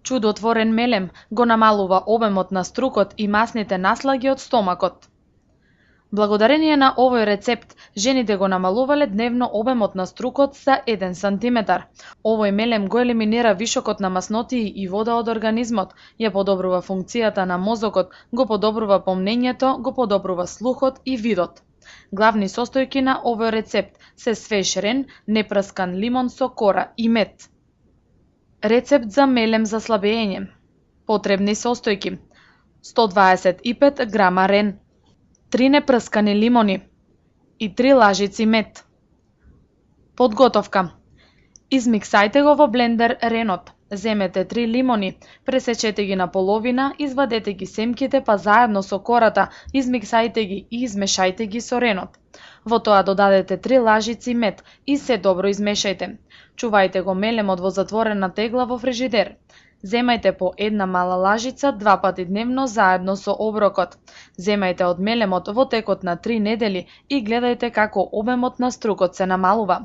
Чудотворен мелем го намалува обемот на струкот и масните наслаги од стомакот. Благодарение на овој рецепт, жените го намалувале дневно обемот на струкот за 1 сантиметар. Овој мелем го елиминира вишокот на маснотии и вода од организмот, ја подобрува функцијата на мозокот, го подобрува помнењето, го подобрува слухот и видот. Главни состојки на овој рецепт се свеж рен, непрскан лимон со кора и мед. Рецепт за мелем за слабење. Потребни состојки: 125 грама рен, 3 непрскани лимони и 3 лажици мед. Подготовка: измиксајте го во блендер ренот. Земете 3 лимони, пресечете ги на половина, извадете ги семките, па заедно со кората измиксајте ги и измешајте ги со ренот. Во тоа додадете 3 лажици мед и се добро измешајте. Чувајте го мелемот во затворена тегла во фрижидер. Земајте по една мала лажица 2 пати дневно заедно со оброкот. Земајте од мелемот во текот на 3 недели и гледајте како обемот на струкот се намалува.